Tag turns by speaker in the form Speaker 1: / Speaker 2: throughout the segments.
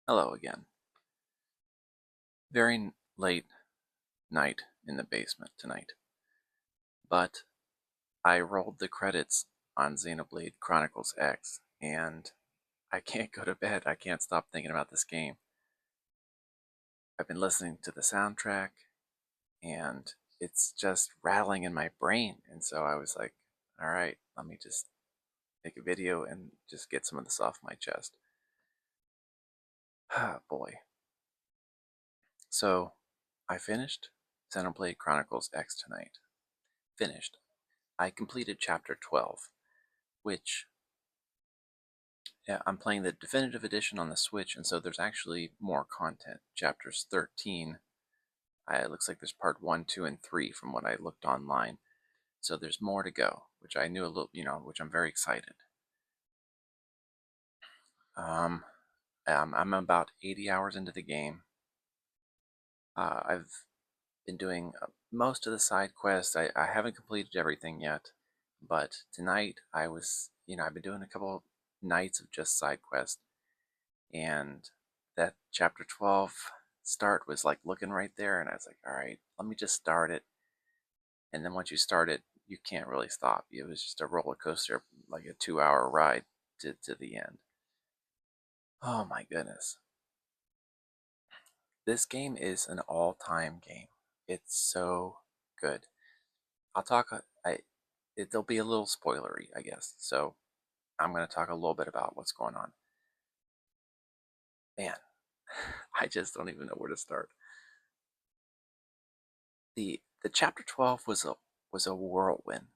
Speaker 1: Hello again. Very late night in the basement tonight, but I rolled the credits on Xenoblade Chronicles X, and I can't go to bed. I can't stop thinking about this game. I've been listening to the soundtrack, and it's just rattling in my brain, and so I was like, all right, let me just make a video and just get some of this off my chest. Ah, boy. So, I finished Xenoblade Chronicles X tonight. Finished. I completed chapter 12, which, yeah, I'm playing the definitive edition on the Switch, and so there's actually more content. Chapters 13, it looks like there's part 1, 2, and 3 from what I looked online. So there's more to go, which I knew a little, which I'm very excited. Um, I'm about 80 hours into the game. I've been doing most of the side quests. I haven't completed everything yet, but tonight I've been doing a couple nights of just side quests, and that chapter 12 start was like looking right there, and I was like, all right, let me just start it. And then once you start it, you can't really stop. It was just a roller coaster, like a 2-hour ride to the end. Oh my goodness. This game is an all-time game. It's so good. I'll talk, it'll be a little spoilery, I guess. So I'm going to talk a little bit about what's going on. Man, I just don't even know where to start. The chapter 12 was a whirlwind.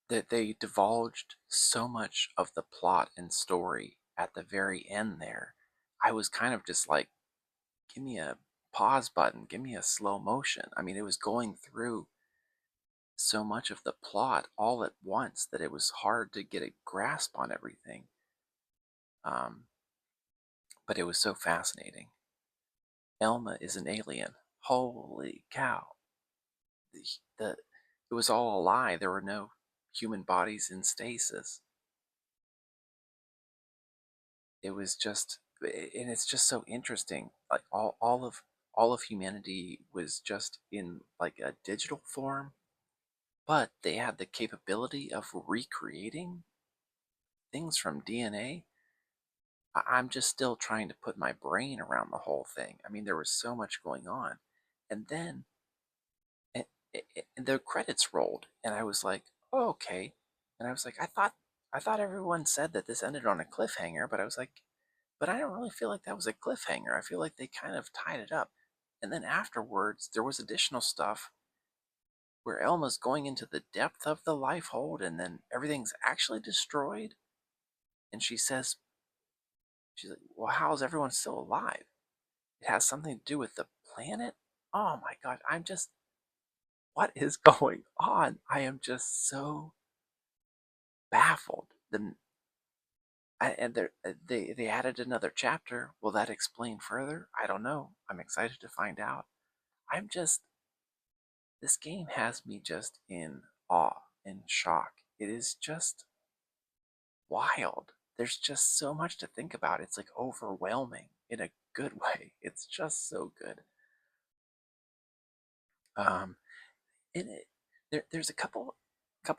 Speaker 1: That they divulged so much of the plot and story at the very end there. I was kind of just like, give me a pause button, give me a slow motion. I mean, it was going through so much of the plot all at once that it was hard to get a grasp on everything. Um, but it was so fascinating. Elma is an alien. Holy cow. The, the, it was all a lie. There were no human bodies in stasis. It was just, and it's just so interesting. Like all of humanity was just in like a digital form, but they had the capability of recreating things from DNA. I'm just still trying to put my brain around the whole thing. I mean, there was so much going on, and then the credits rolled, and I was like, oh, okay. And I was like, I thought everyone said that this ended on a cliffhanger, but I was like, but I don't really feel like that was a cliffhanger. I feel like they kind of tied it up. And then afterwards, there was additional stuff where Elma's going into the depth of the life hold, and then everything's actually destroyed. And she's like, well, how is everyone still alive? It has something to do with the planet? Oh my God, what is going on? I am just so baffled. They added another chapter. Will that explain further? I don't know. I'm excited to find out. I'm just This game has me just in awe and shock. It is just wild. There's just so much to think about. It's like overwhelming in a good way. It's just so good. Um, and there's a couple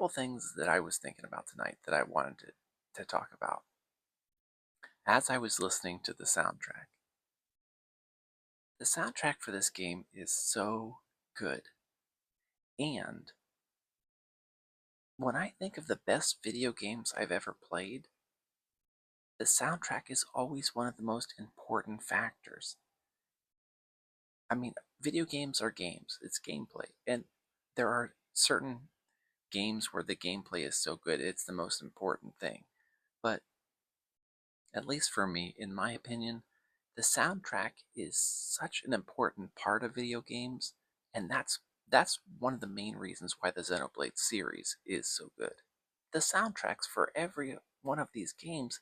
Speaker 1: things that I was thinking about tonight that I wanted to talk about. As I was listening to the soundtrack for this game is so good. And when I think of the best video games I've ever played, the soundtrack is always one of the most important factors. I mean, video games are games, it's gameplay. And there are certain games where the gameplay is so good, it's the most important thing. But at least for me, in my opinion, the soundtrack is such an important part of video games, and that's one of the main reasons why the Xenoblade series is so good. The soundtracks for every one of these games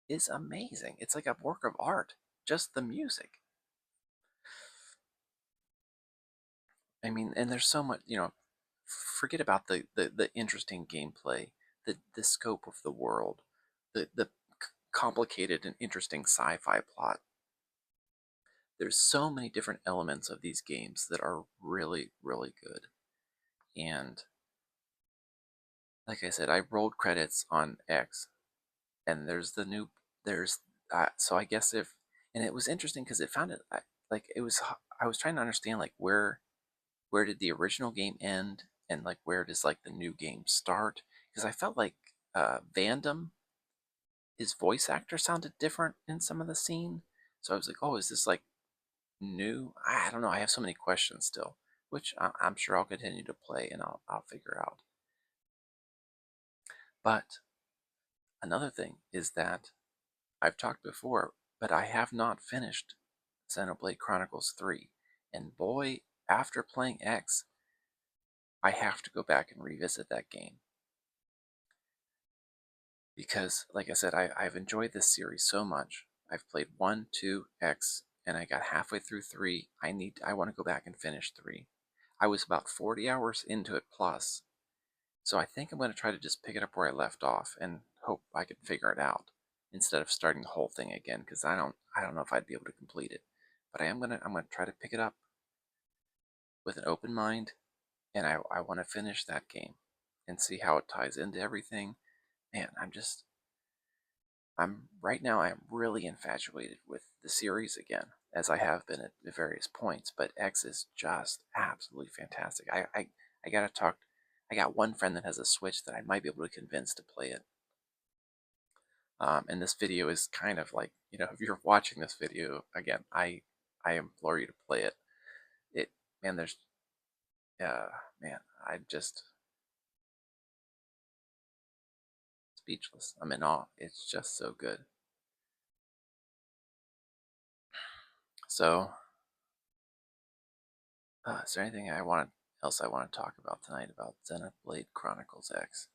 Speaker 1: is amazing. It's like a work of art, just the music. I mean, and there's so much, forget about the interesting gameplay, the scope of the world, the complicated and interesting sci-fi plot. There's so many different elements of these games that are really, really good. And like I said, I rolled credits on X, and there's so I guess if and it was interesting because it found it like it was I was trying to understand like where did the original game end and like where does like the new game start, because I felt like Vandam, his voice actor sounded different in some of the scene, so I was like, oh, is this like new? I don't know. I have so many questions still, which I'm sure I'll continue to play and I'll figure out. But another thing is that I've talked before, but I have not finished Xenoblade Chronicles 3. And boy, after playing X, I have to go back and revisit that game. Because, like I said, I've enjoyed this series so much. I've played 1, 2, X, and I got halfway through 3. I want to go back and finish 3. I was about 40 hours into it plus, so I think I'm going to try to just pick it up where I left off and hope I can figure it out instead of starting the whole thing again, because I don't know if I'd be able to complete it. But I'm gonna try to pick it up with an open mind, and I want to finish that game and see how it ties into everything. Man, I'm right now I'm really infatuated with the series again, as I have been at various points, but X is just absolutely fantastic. I gotta talk. I got one friend that has a Switch that I might be able to convince to play it. And this video is kind of like, if you're watching this video again, I implore you to play it. It man, there's man, I'm just speechless. I'm in awe. It's just so good. So, is there anything else I want to talk about tonight about Xenoblade Chronicles X?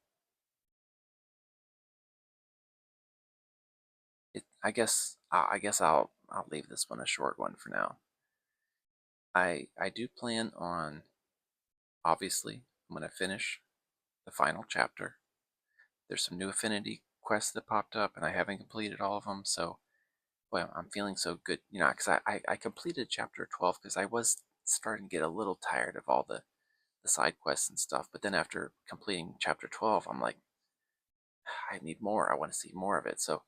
Speaker 1: I guess I'll leave this one a short one for now. I do plan on, obviously, I'm going to finish the final chapter. There's some new affinity quests that popped up, and I haven't completed all of them, so well, I'm feeling so good, because I completed chapter 12 because I was starting to get a little tired of all the side quests and stuff. But then after completing chapter 12, I'm like, I need more. I want to see more of it. So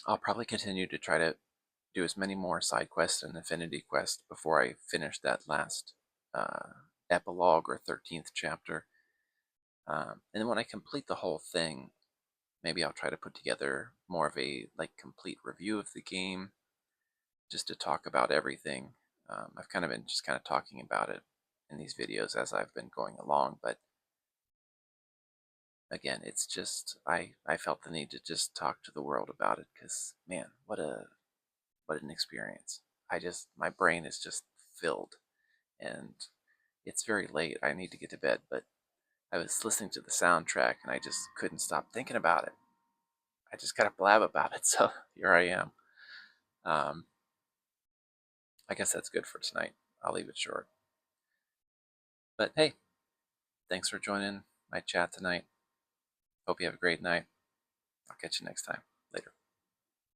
Speaker 1: I'll probably continue to try to do as many more side quests and affinity quests before I finish that last epilogue or 13th chapter. And then when I complete the whole thing, maybe I'll try to put together more of a complete review of the game, just to talk about everything. I've kind of been just kind of talking about it in these videos as I've been going along, but again, it's just I felt the need to just talk to the world about it because man, what an experience. My brain is just filled, and it's very late. I need to get to bed, but I was listening to the soundtrack and I just couldn't stop thinking about it. I just gotta blab about it, so here I am. Um, I guess that's good for tonight. I'll leave it short. But hey, thanks for joining my chat tonight. Hope you have a great night. I'll catch you next time.